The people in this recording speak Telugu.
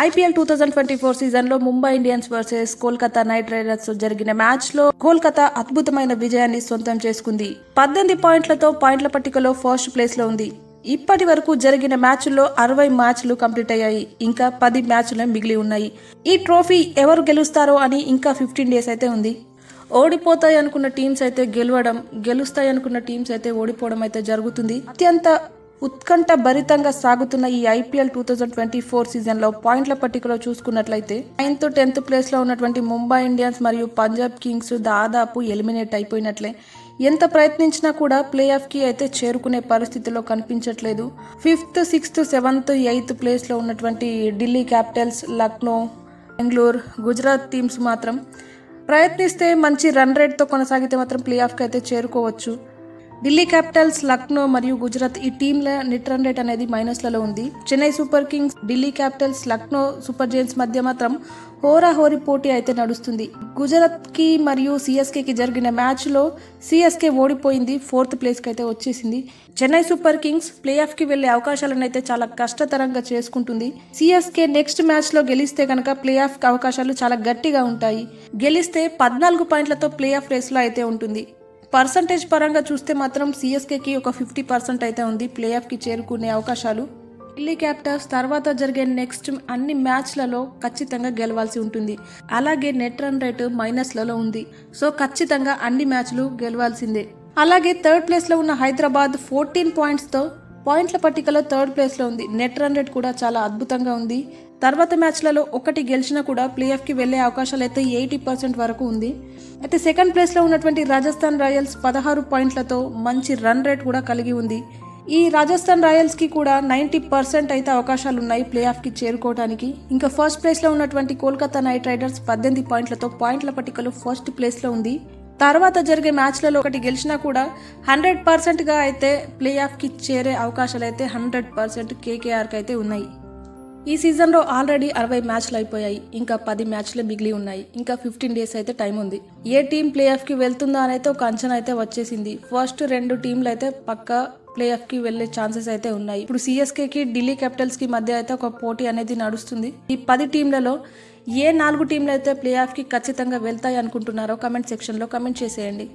IPL 2024 సీజన్లో Mumbai Indians versus Kolkata night riders జరిగిన మ్యాచ్లో కోల్కతా అద్భుతమైన విజయాన్ని సొంతం చేసుకుంది. 18 పాయింట్లతో పాయింట్ల పట్టికలో ఫస్ట్ ప్లేస్లో ఉంది. ఇప్పటి వరకు జరిగిన మ్యాచ్ల్లో 60 మ్యాచ్లు కంప్లీట్ అయ్యాయి. ఇంకా 10 మ్యాచ్లు మిగిలి ఉన్నాయి. ఈ ట్రోఫీ ఎవరు గెలుస్తారో అని ఇంకా 15 డేస్ అయితే ఉంది. ఓడిపోతాయి అనుకున్న టీమ్స్ అయితే గెలవడం, గెలుస్తాయి అనుకున్న టీమ్స్ అయితే ఓడిపోవడం అయితే జరుగుతుంది. అత్యంత ఉత్కంఠ భరితంగా సాగుతున్న ఈ IPL 2024 సీజన్లో పాయింట్ల పట్టికలో చూసుకున్నట్లయితే 9th 10th ప్లేస్లో ఉన్నటువంటి ముంబై ఇండియన్స్ మరియు పంజాబ్ కింగ్స్ దాదాపు ఎలిమినేట్ అయిపోయినట్లే. ఎంత ప్రయత్నించినా కూడా ప్లే ఆఫ్కి అయితే చేరుకునే పరిస్థితిలో కనిపించట్లేదు. 5th 6th 7th 8th ప్లేస్లో ఉన్నటువంటి ఢిల్లీ క్యాపిటల్స్, లక్నో, బెంగళూరు, గుజరాత్ టీమ్స్ మాత్రం ప్రయత్నిస్తే మంచి రన్ రేట్తో కొనసాగితే మాత్రం ప్లే ఆఫ్కి అయితే చేరుకోవచ్చు. ఢిల్లీ క్యాపిటల్స్, లక్నో మరియు గుజరాత్ ఈ టీంల నెట్ రన్ రేట్ అనేది మైనస్లలో ఉంది. Chennai super Kings, Delhi Capitals, Lucknow super Giants మధ్య మాత్రం హోరాహోరీ పోటీ అయితే నడుస్తుంది. గుజరాత్ కి మరియు సిఎస్కేకి జరిగిన మ్యాచ్లో సిఎస్కే ఓడిపోయింది, 4th ప్లేస్కి అయితే వచ్చేసింది. చెన్నై సూపర్ కింగ్స్ ప్లే ఆఫ్కి వెళ్లే అవకాశాలను అయితే చాలా కష్టతరంగా చేసుకుంటుంది. సిఎస్కే నెక్స్ట్ మ్యాచ్లో గెలిస్తే కనుక ప్లే ఆఫ్ అవకాశాలు చాలా గట్టిగా ఉంటాయి. గెలిస్తే 14 పాయింట్లతో ప్లే ఆఫ్ రేస్లో అయితే ఉంటుంది. పర్సంటేజ్ పరంగా చూస్తే మాత్రం సిఎస్కేకి ఒక 50% అయితే ఉంది ప్లే ఆఫ్కి చేరుకునే అవకాశాలు. ఢిల్లీ క్యాపిటల్స్ తర్వాత జరిగే నెక్స్ట్ అన్ని మ్యాచ్లలో ఖచ్చితంగా గెలవాల్సి ఉంటుంది. అలాగే నెట్ రన్ రేట్ మైనస్లలో ఉంది. సో ఖచ్చితంగా అన్ని మ్యాచ్లు గెలవాల్సిందే. అలాగే 3rd ప్లేస్లో ఉన్న హైదరాబాద్ 14 పాయింట్స్తో పాయింట్ల పట్టికలో 3rd ప్లేస్లో ఉంది. నెట్ రన్ రేట్ కూడా చాలా అద్భుతంగా ఉంది. తర్వాత మ్యాచ్లలో ఒకటి గెలిచినా కూడా ప్లే ఆఫ్కి వెళ్లే అవకాశాలు అయితే 80% వరకు ఉంది. అయితే 2nd ప్లేస్లో ఉన్నటువంటి రాజస్థాన్ రాయల్స్ 16 పాయింట్లతో మంచి రన్ రేట్ కూడా కలిగి ఉంది. ఈ రాజస్థాన్ రాయల్స్కి కూడా 90% అయితే అవకాశాలు ఉన్నాయి ప్లే ఆఫ్కి చేరుకోవడానికి. ఇంకా 1st ప్లేస్లో ఉన్నటువంటి కోల్కతా నైట్ రైడర్స్ 18 పాయింట్లతో పాయింట్ల పట్టికలో 1st ప్లేస్లో ఉంది. తర్వాత జరిగే మ్యాచ్లలో ఒకటి గెలిచినా కూడా 100%గా అయితే ప్లే ఆఫ్కి చేరే అవకాశాలు అయితే 100% KKRకి అయితే ఉన్నాయి. ఈ సీజన్లో ఆల్రెడీ 60 మ్యాచ్లు అయిపోయాయి. ఇంకా 10 మ్యాచ్లే మిగిలి ఉన్నాయి. ఇంకా 15 డేస్ అయితే టైం ఉంది. ఏ టీం ప్లే ఆఫ్కి వెళ్తుందో అని అయితే ఒక అంచనా అయితే వచ్చేసింది. ఫస్ట్ 2 టీంలు అయితే పక్కా ప్లే ఆఫ్కి వెళ్లే ఛాన్సెస్ అయితే ఉన్నాయి. ఇప్పుడు సిఎస్కేకి, ఢిల్లీ క్యాపిటల్స్కి మధ్య అయితే ఒక పోటీ అనేది నడుస్తుంది. ఈ 10 టీంలలో ఏ 4 టీంలు అయితే ప్లే ఆఫ్కి ఖచ్చితంగా వెళ్తాయి అనుకుంటున్నారో కమెంట్ సెక్షన్లో కమెంట్ చేసేయండి.